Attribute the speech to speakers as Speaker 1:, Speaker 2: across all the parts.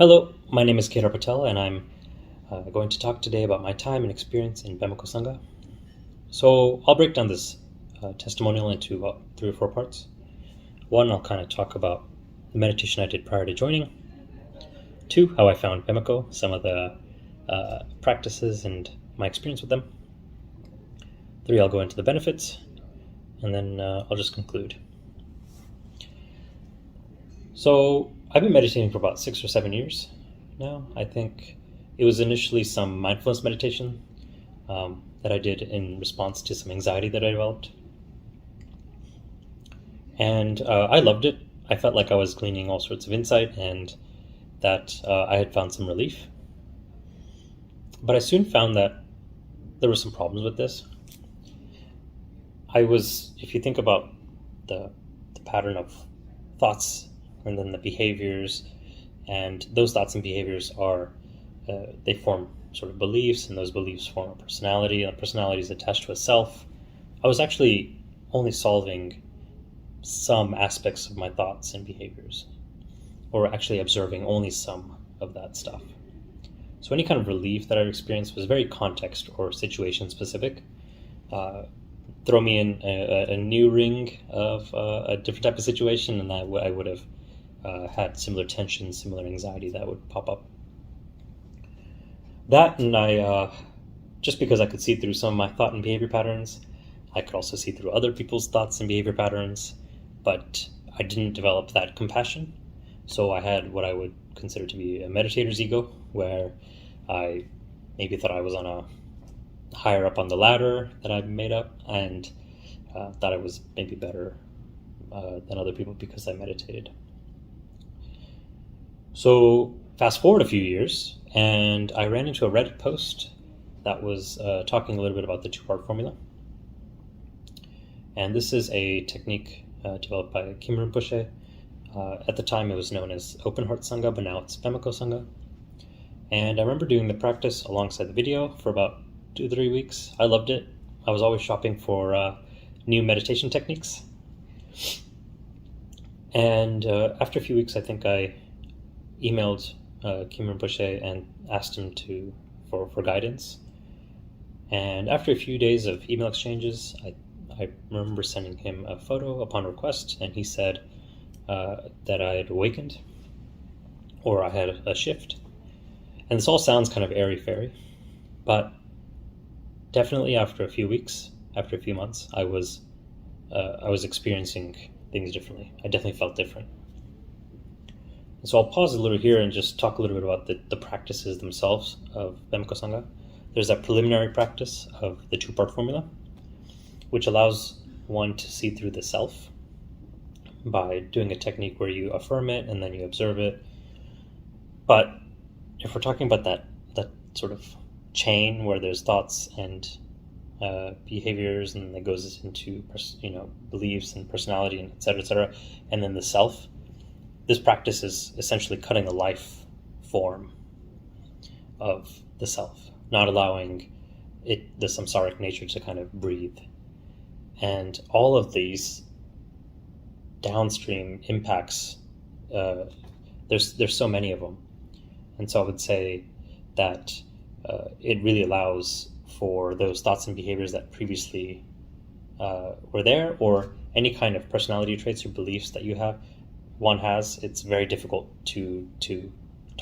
Speaker 1: Hello, my name is Kedar and I'm going to talk today about my time and experience in Pemako Sangha. So I'll break down this testimonial into about 3 or 4 parts. One, I'll kind of talk about the meditation I did prior to joining. 2, how I found Pemako, some of the practices and my experience with them. 3, I'll go into the benefits, and then I'll just conclude. So I've been meditating for about 6 or 7 years now. I think it was initially some mindfulness meditation that I did in response to some anxiety that I developed. And I loved it. I felt like I was gleaning all sorts of insight and that I had found some relief. But I soon found that there were some problems with this. If you think about the pattern of thoughts and then the behaviors, and those thoughts and behaviors they form sort of beliefs, and those beliefs form a personality, and a personality is attached to a self. I was actually only solving some aspects of my thoughts and behaviors, or actually observing only some of that stuff. So any kind of relief that I experienced was very context or situation specific. Throw me in a new ring of a different type of situation, and I would have had similar tension, similar anxiety that would pop up. That, and I, just because I could see through some of my thought and behavior patterns, I could also see through other people's thoughts and behavior patterns, but I didn't develop that compassion. So I had what I would consider to be a meditator's ego, where I maybe thought I was on a higher up on the ladder that I'd made up, and thought I was maybe better than other people because I meditated. So fast forward a few years, and I ran into a Reddit post that was talking a little bit about the 2-part formula. And this is a technique developed by Kim Rinpoche. At the time it was known as Open Heart Sangha, but now it's Pemako Sangha. And I remember doing the practice alongside the video for about 2-3 weeks. I loved it. I was always shopping for new meditation techniques. And after a few weeks, I think I emailed Kim Rinpoche and asked him for guidance. And after a few days of email exchanges, I remember sending him a photo upon request, and he said that I had awakened, or I had a shift. And this all sounds kind of airy-fairy, but definitely after a few weeks, after a few months, I was experiencing things differently. I definitely felt different. And so I'll pause a little here and just talk a little bit about the practices themselves of Pemako Sangha. There's that preliminary practice of the 2-part formula, which allows one to see through the self by doing a technique where you affirm it and then you observe it. But if we're talking about that sort of chain where there's thoughts and behaviors, and it goes into beliefs and personality and et cetera, and then the self, this practice is essentially cutting the life form of the self, not allowing the samsaric nature to kind of breathe. And all of these downstream impacts, there's so many of them. And so I would say that it really allows for those thoughts and behaviors that previously were there, or any kind of personality traits or beliefs that one has. It's very difficult to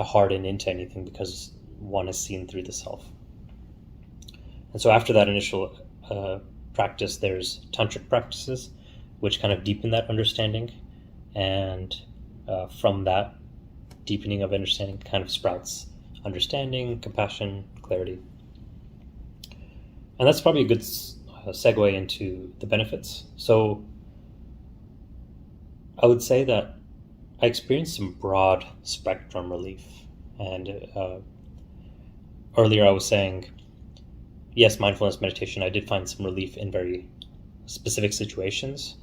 Speaker 1: harden into anything because one is seen through the self. And so after that initial practice, there's tantric practices, which kind of deepen that understanding, and from that deepening of understanding kind of sprouts understanding, compassion, clarity. And that's probably a good segue into the benefits. So I would say that I experienced some broad spectrum relief. And earlier I was saying, yes, mindfulness meditation, I did find some relief in very specific situations.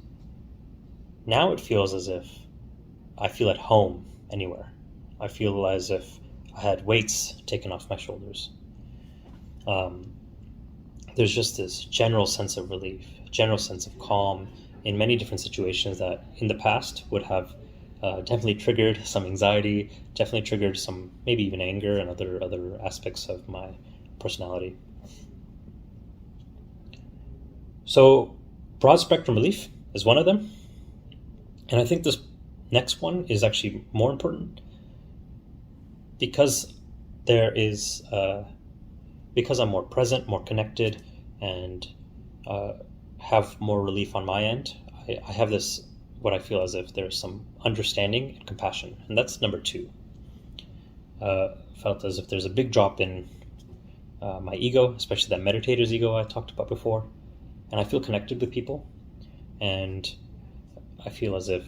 Speaker 1: Now it feels as if I feel at home anywhere. I feel as if I had weights taken off my shoulders. There's just this general sense of relief, general sense of calm in many different situations that in the past would have definitely triggered some anxiety, definitely triggered some maybe even anger and other aspects of my personality. So broad spectrum relief is one of them. And I think this next one is actually more important because because I'm more present, more connected, and have more relief on my end. I have this, what I feel as if there's some understanding and compassion, and that's number two. Felt as if there's a big drop in my ego, especially that meditator's ego I talked about before, and I feel connected with people, and I feel as if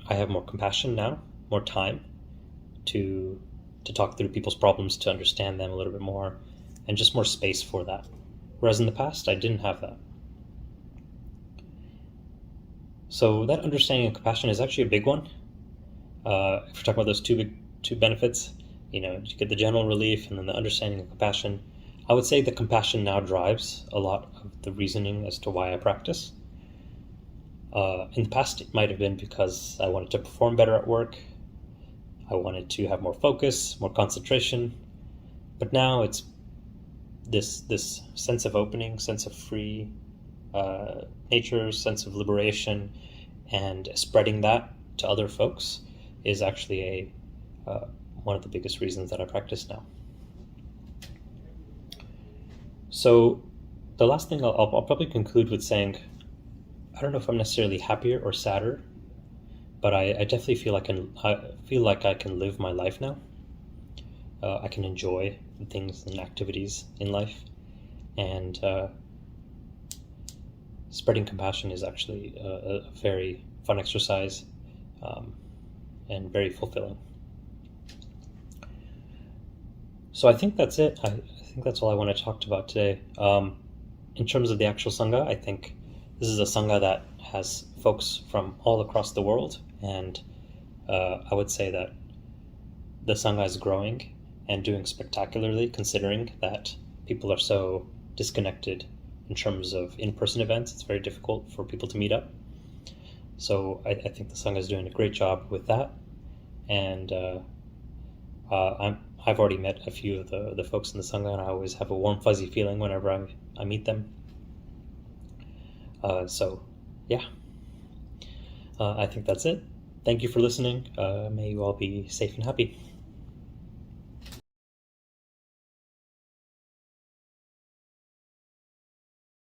Speaker 1: I have more compassion now, more time to talk through people's problems, to understand them a little bit more, and just more space for that. Whereas in the past, I didn't have that. So that understanding and compassion is actually a big one. If we're talking about those two benefits, you get the general relief and then the understanding and compassion. I would say the compassion now drives a lot of the reasoning as to why I practice. In the past, it might have been because I wanted to perform better at work. I wanted to have more focus, more concentration. But now it's this sense of opening, sense of free nature, sense of liberation, and spreading that to other folks is actually one of the biggest reasons that I practice now. So the last thing I'll probably conclude with saying, I don't know if I'm necessarily happier or sadder, but I definitely feel like I can live my life now. I can enjoy things and activities in life, and spreading compassion is actually a very fun exercise and very fulfilling. So I think that's it. I think that's all I want to talk about today. In terms of the actual Sangha, I think this is a Sangha that has folks from all across the world, and I would say that the Sangha is growing and doing spectacularly, considering that people are so disconnected in terms of in-person events. It's very difficult for people to meet up. So I think the Sangha is doing a great job with that, and I've already met a few of the folks in the Sangha, and I always have a warm, fuzzy feeling whenever I meet them. So, yeah. I think that's it. Thank you for listening. May you all be safe and happy.